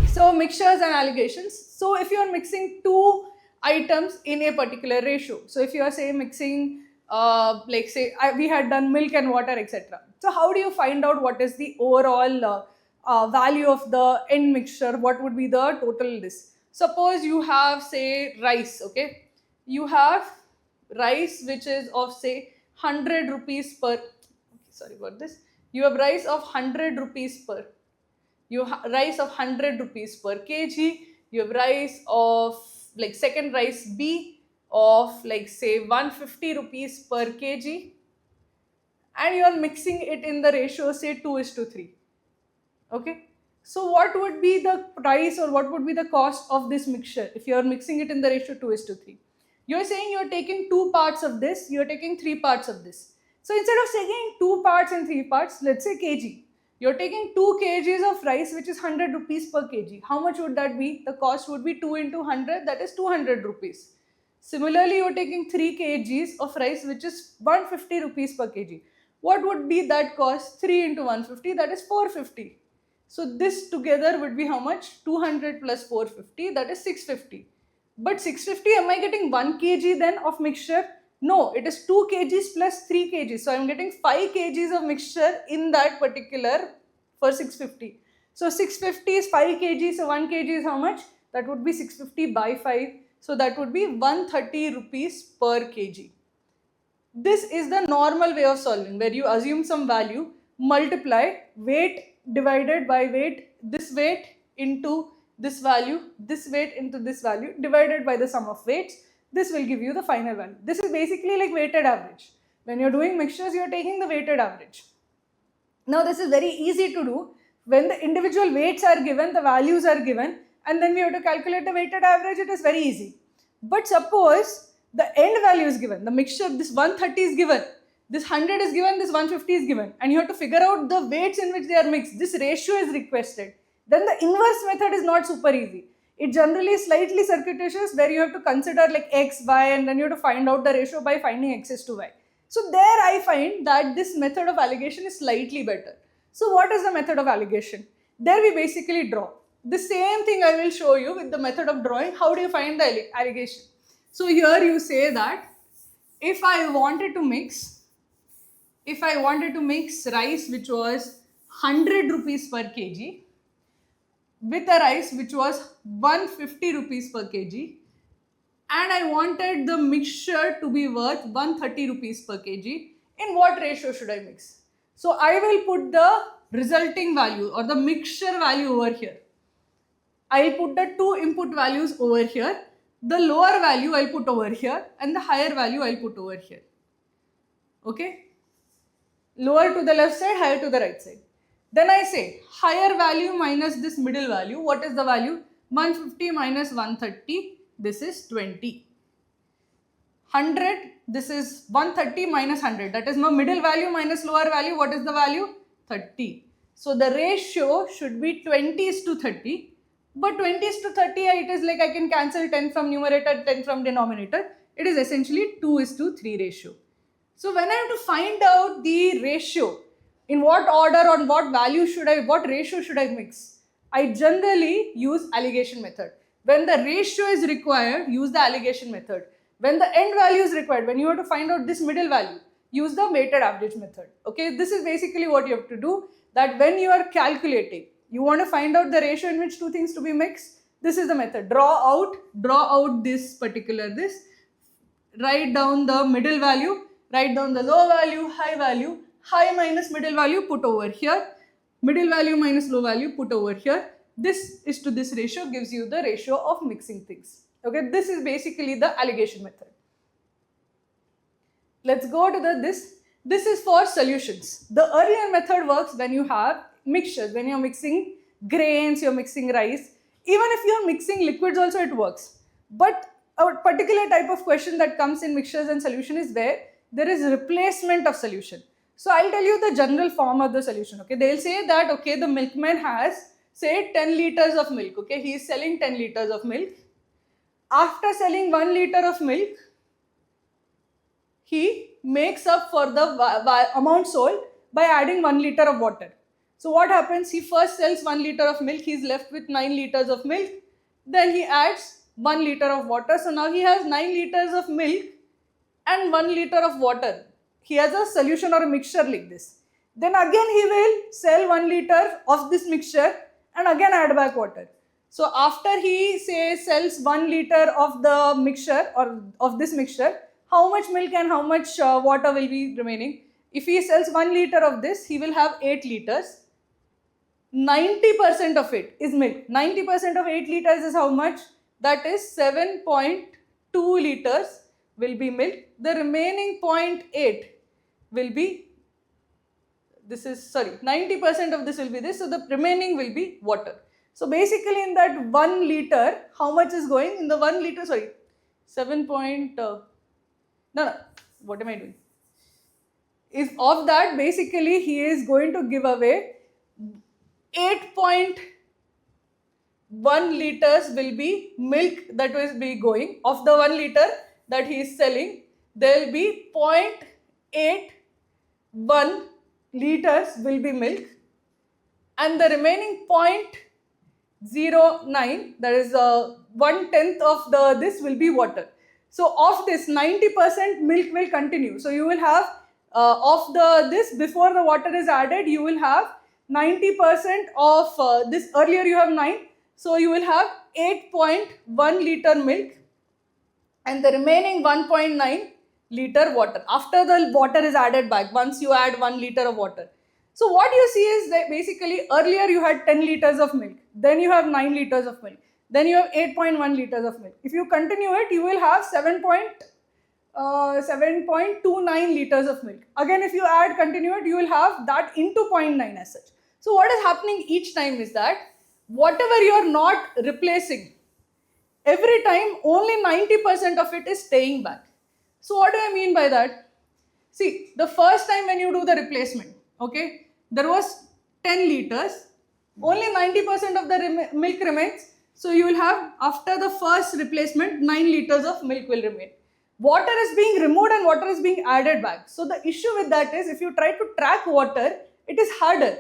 So mixtures and allegations. So if you are mixing two items in a particular ratio, so if you are say mixing like say we had done milk and water, etc. So how do you find out what is the overall value of the end mixture? What would be the total this? Suppose you have say rice, okay? You have rice which is of say 100 rupees per, okay, sorry about this. You have rice of 100 rupees per, rice of 100 rupees per kg, you have rice of like second rice B of like say 150 rupees per kg, and you are mixing it in the ratio say 2 is to 3. Okay, so what would be the price or what would be the cost of this mixture if you are mixing it in the ratio 2 is to 3? You're saying you're taking two parts of this, you're taking three parts of this. So instead of taking two parts and three parts, let's say kg, you're taking 2 kgs of rice which is 100 rupees per kg. How much would that be? The cost would be 2 into 100, that is 200 rupees. Similarly, you're taking 3 kgs of rice which is 150 rupees per kg. What would be that cost? 3 into 150, that is 450. So this together would be how much? 200 plus 450, that is 650. But 650, am I getting 1 kg then of mixture? No, it is 2 kgs plus 3 kgs. So I am getting 5 kgs of mixture in that particular for 650. So 650 is 5 kg, so 1 kg is how much? That would be 650 by 5. So that would be 130 rupees per kg. This is the normal way of solving, where you assume some value, multiply weight divided by weight, this weight into this value, this weight into this value, divided by the sum of weights. This will give you the final value. This is basically like weighted average. When you're doing mixtures, you're taking the weighted average. Now this is very easy to do. When the individual weights are given, the values are given, and then we have to calculate the weighted average, it is very easy. But suppose the end value is given, the mixture, this 130 is given, this 100 is given, this 150 is given, and you have to figure out the weights in which they are mixed. This ratio is requested. Then the inverse method is not super easy. It generally is slightly circuitous, where you have to consider like x, y, and then you have to find out the ratio by finding x is to y. So there I find that this method of alligation is slightly better. So what is the method of alligation? There we basically draw. The same thing I will show you with the method of drawing. How do you find the alligation? So here you say that if I wanted to mix rice which was 100 rupees per kg with a rice which was 150 rupees per kg, and I wanted the mixture to be worth 130 rupees per kg, in what ratio should I mix? So I will put the resulting value or the mixture value over here. I'll put the two input values over here. The lower value I'll put over here and the higher value I'll put over here. Okay? Lower to the left side, higher to the right side. Then I say higher value minus this middle value. What is the value? 150 minus 130. This is 20. 100, this is 130 minus 100. That is my middle value minus lower value. What is the value? 30. So the ratio should be 20 is to 30. But 20 is to 30, it is like I can cancel 10 from numerator, 10 from denominator. It is essentially 2 is to 3 ratio. So when I have to find out the ratio, in what order or what value what ratio should I mix? I generally use alligation method. When the ratio is required, use the alligation method. When the end value is required, when you have to find out this middle value, use the weighted average method. Okay, this is basically what you have to do, that when you are calculating, you want to find out the ratio in which two things to be mixed. This is the method. Draw out this particular this. Write down the middle value, write down the low value, high minus middle value, put over here. Middle value minus low value, put over here. This is to this ratio, gives you the ratio of mixing things. Okay, this is basically the alligation method. Let's go to this. This is for solutions. The earlier method works when you have mixtures, when you're mixing grains, you're mixing rice. Even if you're mixing liquids also it works. But a particular type of question that comes in mixtures and solution is where there is replacement of solution. So I'll tell you the general form of the solution. Okay, they'll say that okay, the milkman has say 10 liters of milk. Okay, he is selling 10 liters of milk. After selling 1 liter of milk, he makes up for the amount sold by adding 1 liter of water. So what happens? He first sells 1 liter of milk, he is left with 9 liters of milk. Then he adds 1 liter of water. So now he has 9 liters of milk and 1 liter of water. He has a solution or a mixture like this. Then again he will sell 1 liter of this mixture and again add back water. So after he sells 1 liter of the mixture or of this mixture, how much milk and how much water will be remaining? If he sells 1 liter of this, he will have 8 liters. 90% of it is milk. 90% of 8 liters is how much? That is 7.2 liters will be milk. The remaining 0.8 will be, 90% of this will be this. So the remaining will be water. So basically in that 1 liter, how much is going? In the 1 liter, what am I doing? Is of that, basically he is going to give away 8.1 liters will be milk that will be going. Of the 1 liter that he is selling, there will be 0.81 liters will be milk, and the remaining 0.09, that is 1/10 of this will be water. So of this, 90% milk will continue. So you will have of this before the water is added, you will have 90% of this. Earlier you have 9, so you will have 8.1 liter milk and the remaining 1.9 liter water after the water is added back, once you add 1 liter of water. So what you see is that basically earlier you had 10 liters of milk, then you have 9 liters of milk, then you have 8.1 liters of milk. If you continue it, you will have 7.29 liters of milk. Again, if you continue it, you will have that into 0.9 as such. So what is happening each time is that whatever you are not replacing, every time only 90% of it is staying back. So what do I mean by that? See, the first time when you do the replacement, okay, there was 10 liters, only 90% of the milk remains. So you will have, after the first replacement, 9 liters of milk will remain. Water is being removed and water is being added back. So the issue with that is, if you try to track water, it is harder.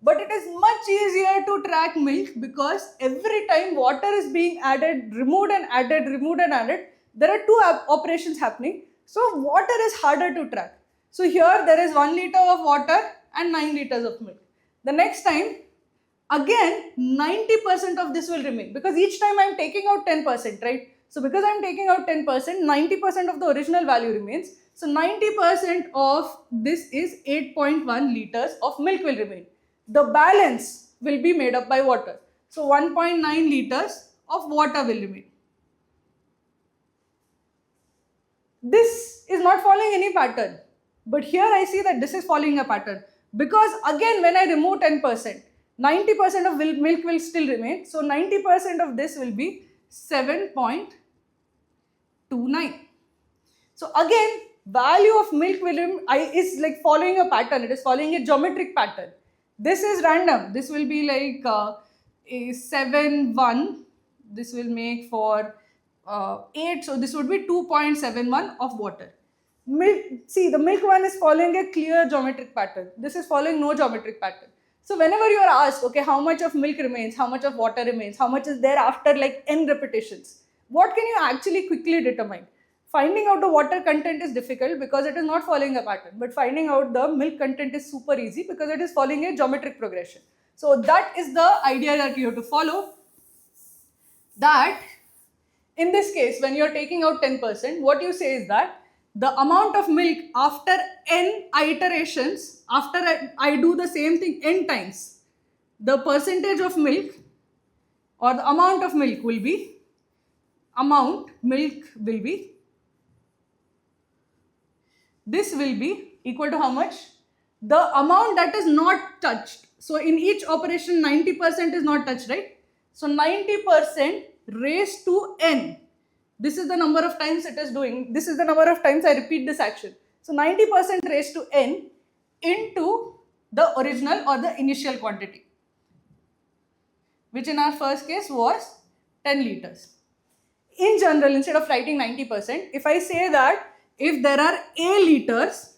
But it is much easier to track milk, because every time water is being added, removed and added, removed and added, there are two operations happening. So water is harder to track. So here there is 1 liter of water and 9 liters of milk. The next time, again 90% of this will remain, because each time I am taking out 10%, right? So because I am taking out 10%, 90% of the original value remains. So 90% of this is 8.1 liters of milk will remain. The balance will be made up by water. So 1.9 liters of water will remain. This is not following any pattern, but here I see that this is following a pattern, because again when I remove 10%, 90% of milk will still remain. So 90% of this will be 7.29. So again, value of milk is like following a pattern. It is following a geometric pattern. This is random. This will be like a 7, 1. This will make for 8. So this would be 2.71 of water. See, the milk one is following a clear geometric pattern. This is following no geometric pattern. So whenever you are asked, okay, how much of milk remains, how much of water remains, how much is there after like n repetitions, what can you actually quickly determine? Finding out the water content is difficult because it is not following a pattern, but finding out the milk content is super easy because it is following a geometric progression. So that is the idea that you have to follow. That in this case, when you are taking out 10%, what you say is that the amount of milk after n iterations, after I do the same thing n times, the percentage of milk or the amount of milk will be, this will be equal to how much? The amount that is not touched. So in each operation 90% is not touched, right? So 90% raised to n. This is the number of times it is doing. This is the number of times I repeat this action. So 90% raised to n into the original or the initial quantity, which in our first case was 10 liters. In general, instead of writing 90%, if I say that if there are A liters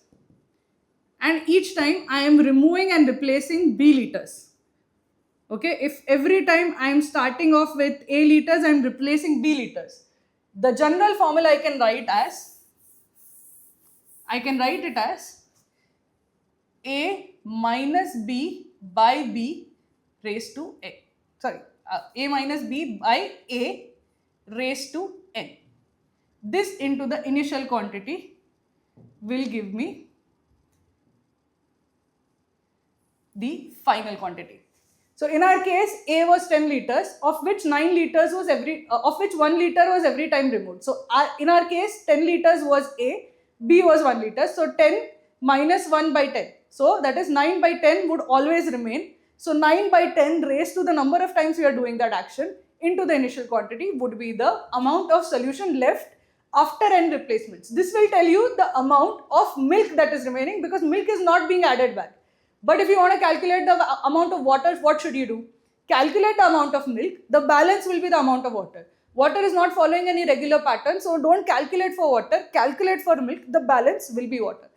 and each time I am removing and replacing B liters. Okay, if every time I am starting off with A liters, I am replacing B liters. The general formula I can write it as A minus B by B raised to A. Sorry, A minus B by A raised to N. This into the initial quantity will give me the final quantity. So in our case, A was 10 liters, of which 9 liters was of which 1 liter was every time removed. So in our case, 10 liters was A, B was 1 liter. So 10 minus 1 by 10. So that is 9 by 10 would always remain. So 9 by 10 raised to the number of times we are doing that action into the initial quantity would be the amount of solution left after n replacements. This will tell you the amount of milk that is remaining, because milk is not being added back. But if you want to calculate the amount of water, what should you do? Calculate the amount of milk, the balance will be the amount of water. Water is not following any regular pattern, so don't calculate for water, calculate for milk, the balance will be water.